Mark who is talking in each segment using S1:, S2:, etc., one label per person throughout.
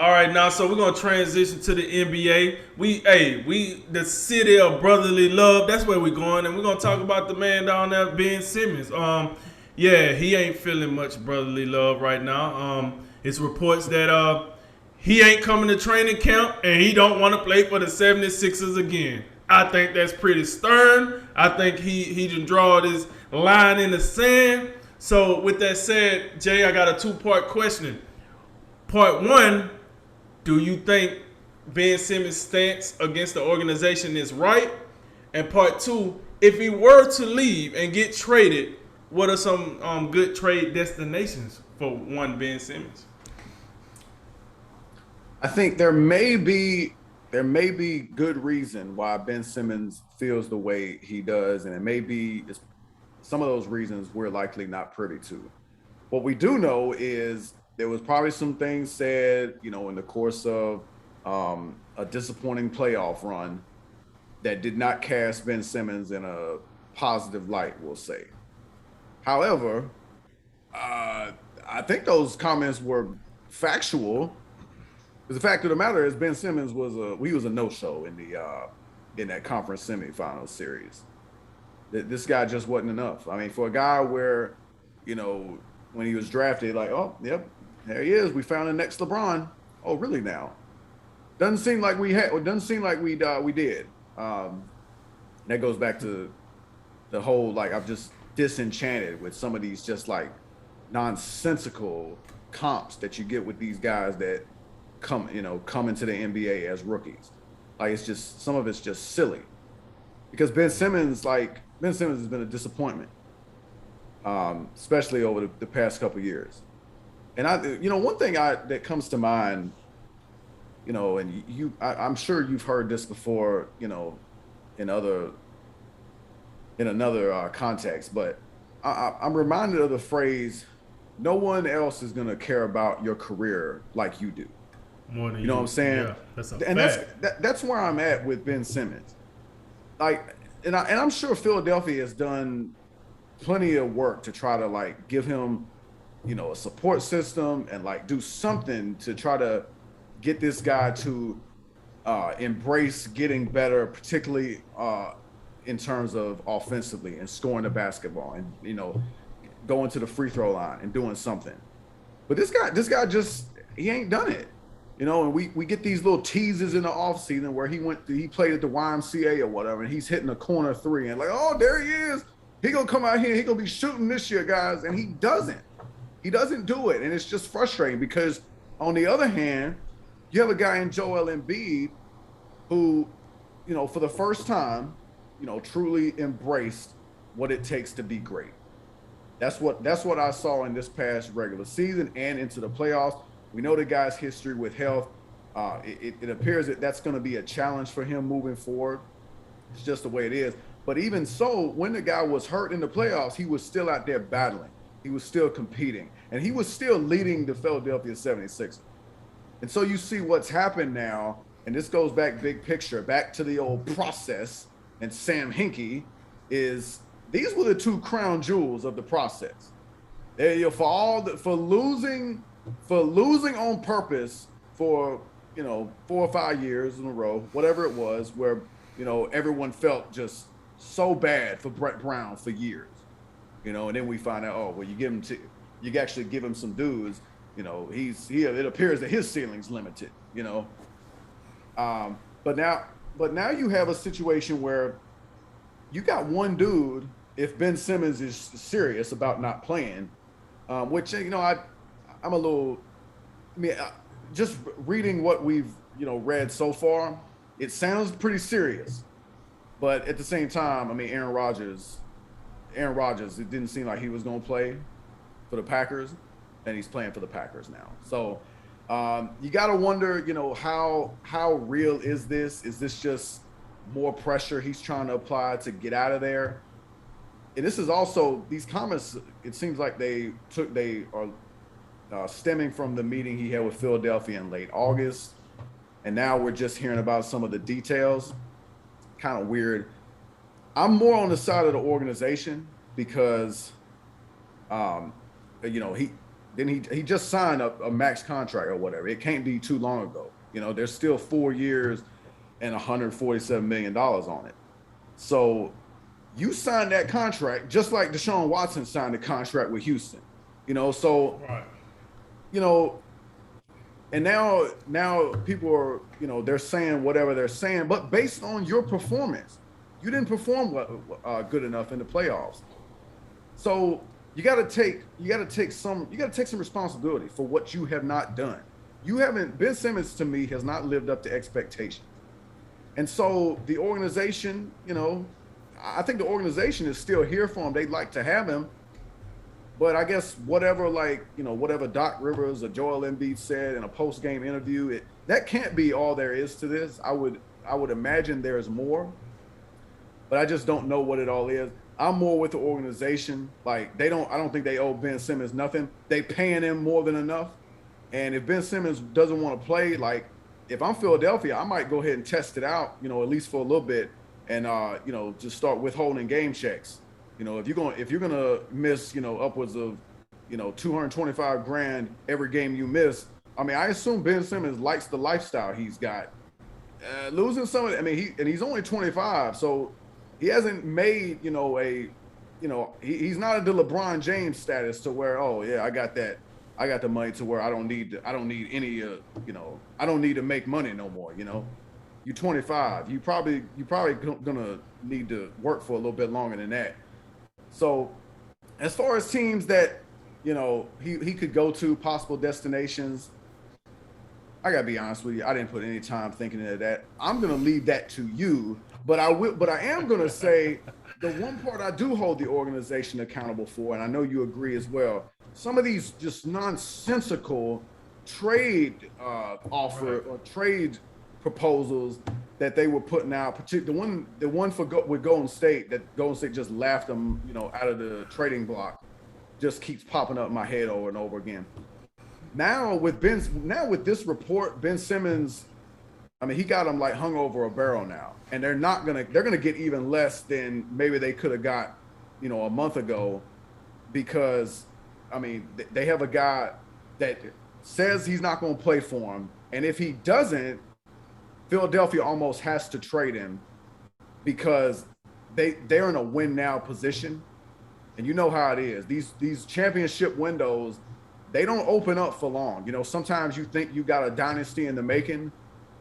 S1: All right, now so we're gonna transition to the NBA. We the city of brotherly love. That's where we're going, and we're gonna talk about the man down there, Ben Simmons. Yeah, he ain't feeling much brotherly love right now. It's reports that he ain't coming to training camp and he don't want to play for the 76ers again. I think that's pretty stern. I think he just draw this line in the sand. So with that said, Jay, I got a two-part question. Part one, do you think Ben Simmons' stance against the organization is right? And part two, if he were to leave and get traded, what are some good trade destinations for one Ben Simmons?
S2: I think there may be good reason why Ben Simmons feels the way he does, and it may be some of those reasons we're likely not privy to. What we do know is there was probably some things said, in the course of a disappointing playoff run that did not cast Ben Simmons in a positive light, we'll say. However, uh, I think those comments were factual. Because the fact of the matter is, Ben Simmons was a no show in that conference semifinal series. This guy just wasn't enough. I mean, for a guy where, you know, when he was drafted, like, oh, yep, there he is. We found the next LeBron. Oh, really? Now doesn't seem like we had. Or doesn't seem like we did. That goes back to the whole like I'm just disenchanted with some of these just like nonsensical comps that you get with these guys that come into the NBA as rookies. Like it's just some of it's just silly because Ben Simmons has been a disappointment, especially over the past couple of years. And one thing that comes to mind, and I'm sure you've heard this before, in other in another context, but I'm reminded of the phrase, "No one else is going to care about your career like you do."
S1: More than
S2: You know what I'm
S1: you.
S2: saying?
S1: Yeah, that's a
S2: And
S1: fact.
S2: that's where I'm at with Ben Simmons. Like, and I'm sure Philadelphia has done plenty of work to try to like give him, a support system and like do something to try to get this guy to embrace getting better, particularly in terms of offensively and scoring the basketball and going to the free throw line and doing something. But this guy just he ain't done it. And we get these little teases in the offseason where he played at the YMCA or whatever, and he's hitting a corner three and like, oh, there he is. He gonna come out here, he gonna be shooting this year, guys. And he doesn't. He doesn't do it. And it's just frustrating because on the other hand, you have a guy in Joel Embiid who, for the first time, truly embraced what it takes to be great. That's what I saw in this past regular season and into the playoffs. We know the guy's history with health. It appears that that's going to be a challenge for him moving forward. It's just the way it is. But even so, when the guy was hurt in the playoffs, he was still out there battling. He was still competing. And he was still leading the Philadelphia 76ers. And so you see what's happened now. And this goes back big picture, back to the old process. And Sam Hinkie is these were the two crown jewels of the process. For losing on purpose for 4 or 5 years in a row, whatever it was, where everyone felt just so bad for Brett Brown for years, and then we find out, oh well, you actually give him some dues, it appears that his ceiling's limited, but now you have a situation where you got one dude. If Ben Simmons is serious about not playing, which I'm a little. I mean, just reading what we've read so far, it sounds pretty serious. But at the same time, I mean, Aaron Rodgers, it didn't seem like he was going to play for the Packers, and he's playing for the Packers now. So you got to wonder, how real is this? Is this just more pressure he's trying to apply to get out of there? And this is also these comments. It seems like they are stemming from the meeting he had with Philadelphia in late August, and now we're just hearing about some of the details. Kind of weird. I'm more on the side of the organization because, he then he just signed a max contract or whatever. It can't be too long ago. You know, there's still 4 years and $147 million on it. So you signed that contract just like Deshaun Watson signed a contract with Houston. You know, so
S1: Right.
S2: you know, and now people are, you know, they're saying whatever they're saying, but based on your performance, you didn't perform good enough in the playoffs. So you got to take some responsibility for what you have not done. Ben Simmons to me has not lived up to expectations. And so the organization, you know, I think the organization is still here for him. They'd like to have him. But I guess whatever Doc Rivers or Joel Embiid said in a post-game interview, that can't be all there is to this. I would imagine there's more, but I just don't know what it all is. I'm more with the organization. Like I don't think they owe Ben Simmons nothing. They paying him more than enough. And if Ben Simmons doesn't want to play, like if I'm Philadelphia, I might go ahead and test it out, you know, at least for a little bit, and you know, just start withholding game checks. You know, if you're gonna miss, you know, upwards of, you know, $225,000 every game you miss. I mean, I assume Ben Simmons likes the lifestyle he's got. Losing some of it, I mean, he's only 25, so he hasn't made, you know, he's not at the LeBron James status to where, oh yeah, I got the money to where I don't need any, you know, I don't need to make money no more. You know, you're 25, you probably gonna need to work for a little bit longer than that. So as far as teams that, you know, he could go to, possible destinations, I gotta be honest with you, I didn't put any time thinking of that. I'm gonna leave that to you, but I am gonna say the one part I do hold the organization accountable for, and I know you agree as well, some of these just nonsensical trade offer or trade proposals that they were putting out, particularly the one with Golden State, that Golden State just laughed them, you know, out of the trading block, just keeps popping up in my head over and over again. Now with this report, Ben Simmons, I mean, he got him like hung over a barrel now, and they're gonna get even less than maybe they could have got, you know, a month ago, because I mean, they have a guy that says he's not going to play for him, and if he doesn't, Philadelphia almost has to trade him because they're in a win now position, and you know how it is. These championship windows, they don't open up for long. You know, sometimes you think you got a dynasty in the making,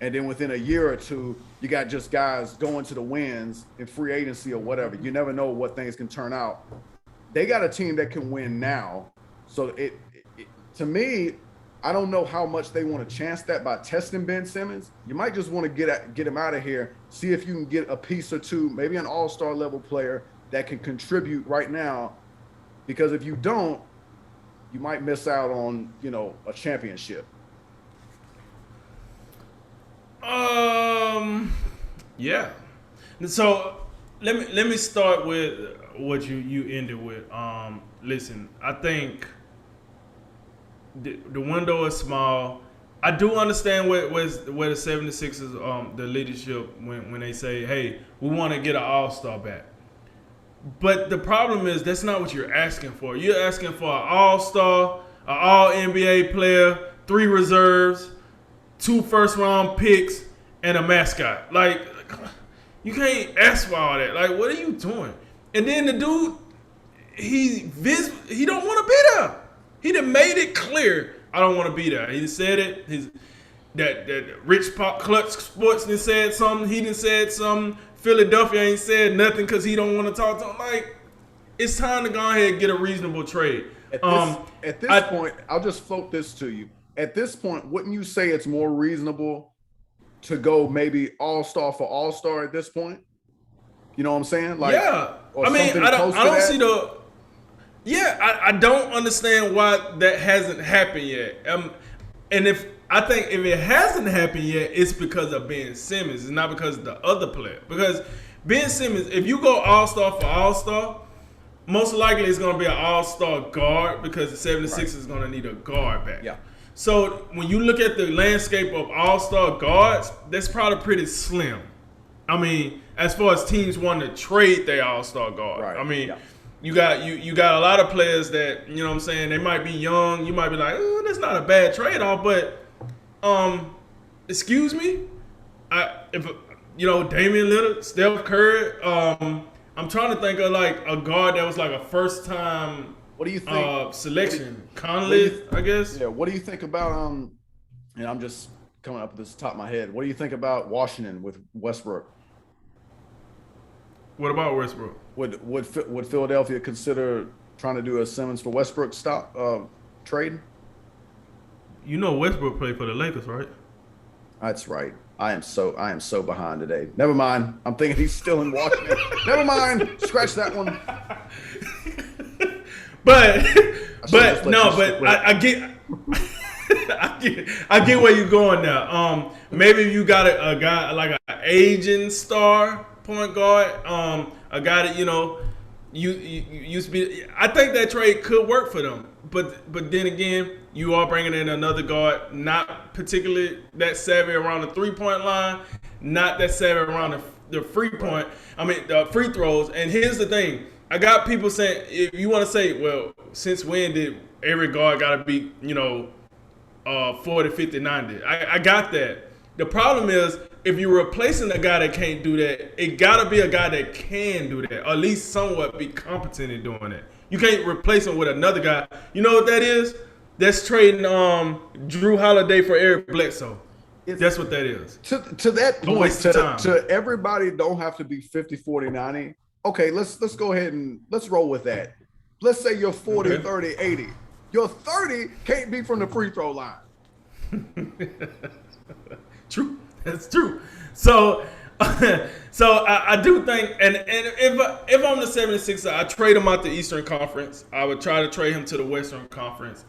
S2: and then within a year or two, you got just guys going to the wins in free agency or whatever. You never know what things can turn out. They got a team that can win now. So to me, I don't know how much they want to chance that by testing Ben Simmons. You might just want to get him out of here, see if you can get a piece or two, maybe an all-star level player that can contribute right now. Because if you don't, you might miss out on, you know, a championship.
S1: Yeah. So let me start with what you ended with. Listen, I think the window is small. I do understand where the 76ers, the leadership, when they say, hey, we want to get an all-star back. But the problem is that's not what you're asking for. You're asking for an all-star, an all-NBA player, 3 reserves, 2 first-round picks, and a mascot. Like, you can't ask for all that. Like, what are you doing? And then the dude, he don't want to be there. He done made it clear, I don't want to be there. He said it. That Rich Pop Clutch Sports done said something. He done said something. Philadelphia ain't said nothing because he don't want to talk to him. Like, it's time to go ahead and get a reasonable trade.
S2: At this point, I'll just float this to you. At this point, wouldn't you say it's more reasonable to go maybe all-star for all-star at this point? You know what I'm saying? Like,
S1: yeah. I mean, I don't see the. Yeah, I don't understand why that hasn't happened yet. And I think if it hasn't happened yet, it's because of Ben Simmons. It's not because of the other player. Because Ben Simmons, if you go all-star for all-star, most likely it's going to be an all-star guard because the 76ers is going to need a guard back.
S2: Yeah.
S1: So when you look at the landscape of all-star guards, that's probably pretty slim. I mean, as far as teams wanting to trade their all-star guard.
S2: Right.
S1: I mean, You got a lot of players that, you know what I'm saying, they might be young. You might be like, oh, that's not a bad trade off, but excuse me, if you know Damian Lillard, Steph Curry, I'm trying to think of like a guard that was like a first time
S2: What do you think?
S1: selection, Conley, I guess.
S2: Yeah. What do you think about And I'm just coming up with this top of my head. What do you think about Washington with Westbrook?
S1: What about Westbrook?
S2: Would Philadelphia consider trying to do a Simmons for Westbrook stop trade?
S1: You know Westbrook played for the Lakers, right?
S2: That's right. I am so behind today. Never mind. I'm thinking he's still in Washington. Never mind. Scratch that one.
S1: But I get I get where you're going now. Maybe you got a guy like an aging star point guard, a guy that you used to be. I think that trade could work for them, but then again, you are bringing in another guard, not particularly that savvy around the 3-point line, not that savvy around the free point. I mean the free throws. And here's the thing: I got people saying, if you want to say, well, since when did every guard got to be 40, 50, 90? I got that. The problem is, if you're replacing a guy that can't do that, it got to be a guy that can do that, or at least somewhat be competent in doing that. You can't replace him with another guy. You know what that is? That's trading Drew Holiday for Eric Bledsoe. That's what that is.
S2: To that point, to everybody don't have to be 50, 40, 90. Okay, let's go ahead and let's roll with that. Let's say you're 40, okay. 30, 80. Your 30 can't be from the free throw line.
S1: True. That's true. So I do think, and if I'm the 76ers, I trade him out the Eastern Conference. I would try to trade him to the Western Conference,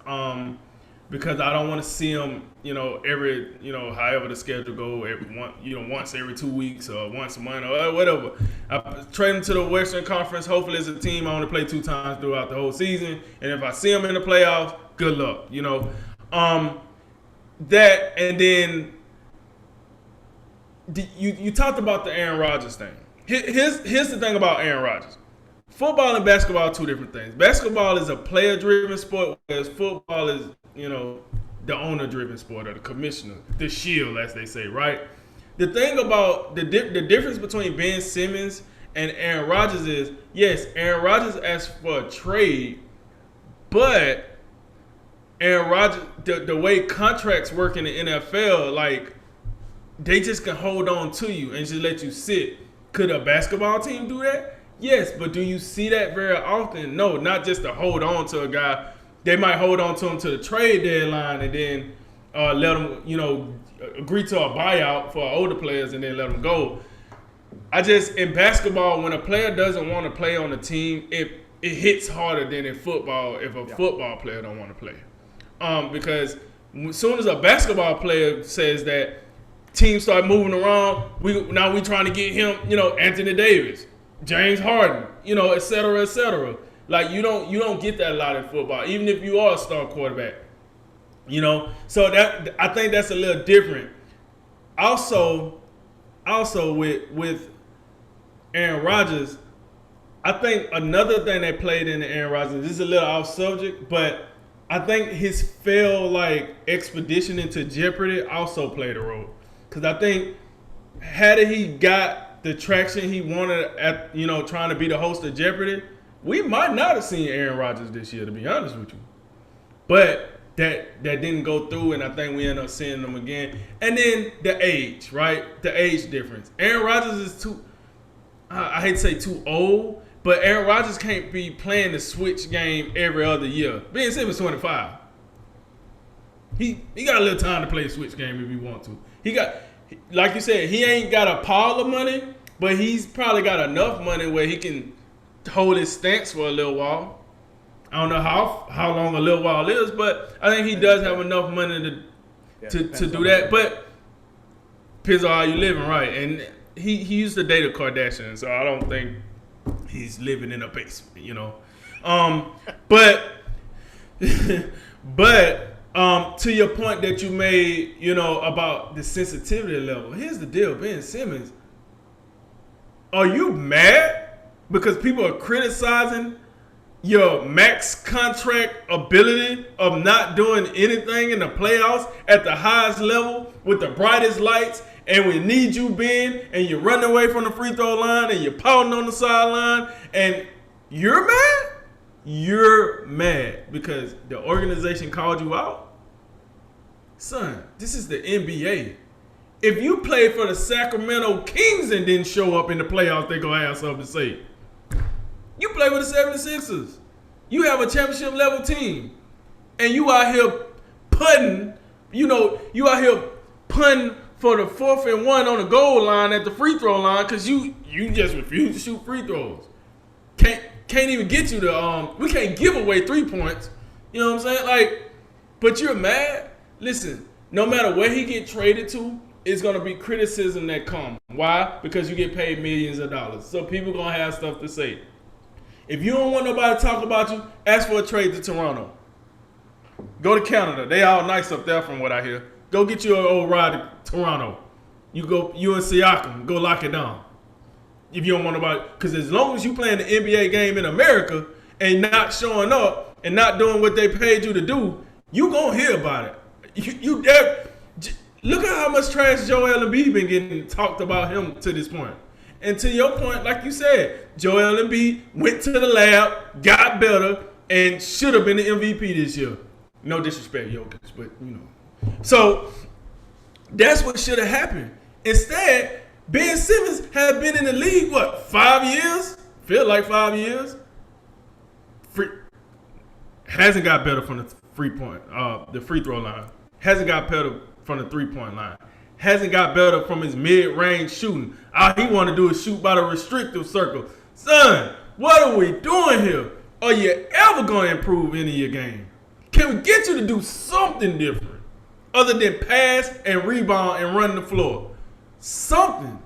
S1: because I don't want to see him, every, however the schedule go, once every 2 weeks or once a month or whatever. I trade him to the Western Conference. Hopefully, as a team, I only play 2 times throughout the whole season, and if I see him in the playoffs, good luck. That, and then you talked about the Aaron Rodgers thing. Here's the thing about Aaron Rodgers. Football and basketball are 2 different things. Basketball is a player-driven sport, whereas football is, the owner-driven sport, or the commissioner, the shield, as they say, right? The thing about the difference between Ben Simmons and Aaron Rodgers is, yes, Aaron Rodgers asked for a trade, but Aaron Rodgers, the way contracts work in the NFL, like, they just can hold on to you and just let you sit. Could a basketball team do that? Yes, but do you see that very often? No, not just to hold on to a guy. They might hold on to him to the trade deadline and then let him, agree to a buyout for older players and then let them go. In basketball, when a player doesn't want to play on the team, it hits harder than in football if a football player don't want to play. Because as soon as a basketball player says that, teams start moving around. We trying to get him, Anthony Davis, James Harden, et cetera, et cetera. Like you don't get that a lot in football, even if you are a star quarterback. So that I think that's a little different. Also with Aaron Rodgers, I think another thing that played into Aaron Rodgers, this is a little off subject, but I think his failed expedition into Jeopardy also played a role. Because I think had he got the traction he wanted at, trying to be the host of Jeopardy, we might not have seen Aaron Rodgers this year, to be honest with you. But that didn't go through, and I think we end up seeing them again. And then the age, right? The age difference. Aaron Rodgers is I hate to say too old, but Aaron Rodgers can't be playing the switch game every other year. Ben Simmons 25. He got a little time to play the switch game if he want to. He got, like you said, he ain't got a pile of money, but he's probably got enough money where he can hold his stance for a little while. I don't know how long a little while is, but I think he does have enough money to do that. But depends on how you living, right? And he used to date a Kardashian, so I don't think he's living in a basement, But to your point that you made, about the sensitivity level, here's the deal, Ben Simmons. Are you mad because people are criticizing your max contract ability of not doing anything in the playoffs at the highest level with the brightest lights, and we need you, Ben, and you're running away from the free throw line and you're pouting on the sideline, and you're mad? You're mad because the organization called you out? Son, this is the NBA. If you play for the Sacramento Kings and didn't show up in the playoffs, they're going to have something to say. You play with the 76ers. You have a championship level team. And you out here putting, you out here punting for the 4th and 1 on the goal line at the free throw line because you just refuse to shoot free throws. Can't even get you to, we can't give away 3 points. You know what I'm saying? Like, but you're mad? Listen, no matter where he get traded to, it's going to be criticism that comes. Why? Because you get paid millions of dollars. So people going to have stuff to say. If you don't want nobody to talk about you, ask for a trade to Toronto. Go to Canada. They all nice up there from what I hear. Go get you an old ride to Toronto. You and Siakam. Go lock it down. If you don't want nobody. Because as long as you playing the NBA game in America and not showing up and not doing what they paid you to do, you going to hear about it. Look at how much trash Joel Embiid been getting talked about him to this point. And to your point, like you said, Joel Embiid went to the lab, got better, and should have been the MVP this year. No disrespect, Jokic, but So that's what should have happened. Instead, Ben Simmons had been in the league, 5 years? Feel like 5 years. Hasn't got better from the the free throw line. Hasn't got better from the 3-point line. Hasn't got better from his mid-range shooting. All he want to do is shoot by the restrictive circle. Son, what are we doing here? Are you ever going to improve any of your game? Can we get you to do something different other than pass and rebound and run the floor? Something.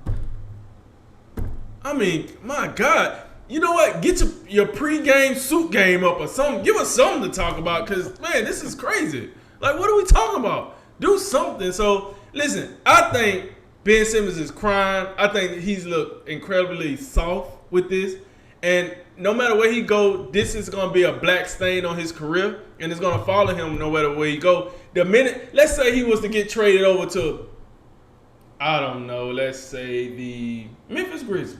S1: I mean, my God. You know what? Get your pregame suit game up or something. Give us something to talk about because, man, this is crazy. Like, what are we talking about? Do something. So, listen, I think Ben Simmons is crying. I think he's looked incredibly soft with this. And no matter where he go, this is going to be a black stain on his career. And it's going to follow him no matter where he go. The minute, let's say he was to get traded over to, I don't know, let's say the Memphis Grizzlies.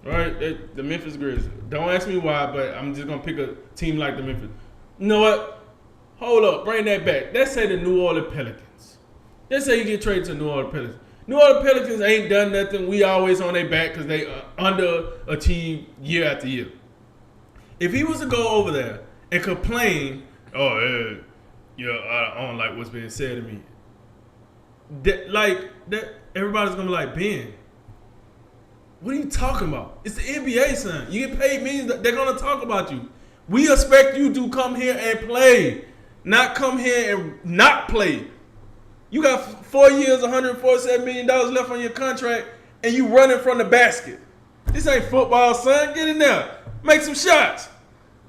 S1: Right? The Memphis Grizzlies. Don't ask me why, but I'm just going to pick a team like the Memphis. You know what? Hold up. Bring that back. Let's say the New Orleans Pelicans. Let's say you get traded to New Orleans Pelicans. New Orleans Pelicans ain't done nothing. We always on their back because they underachieve year after year. If he was to go over there and complain, I don't like what's being said to me. Everybody's going to be like, Ben, what are you talking about? It's the NBA, son. You get paid millions. They're going to talk about you. We expect you to come here and play, not come here and not play. You got 4 years, $147 million left on your contract, and you running from the basket. This ain't football, son. Get in there. Make some shots.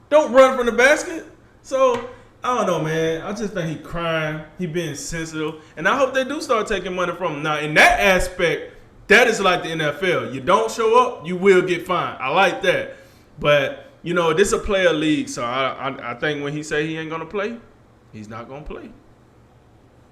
S1: Don't run from the basket. So, I don't know, man. I just think he crying. He being sensitive. And I hope they do start taking money from him. Now, in that aspect, that is like the NFL. You don't show up, you will get fined. I like that. But, this is a player league, so I think when he say he ain't going to play, he's not going to play.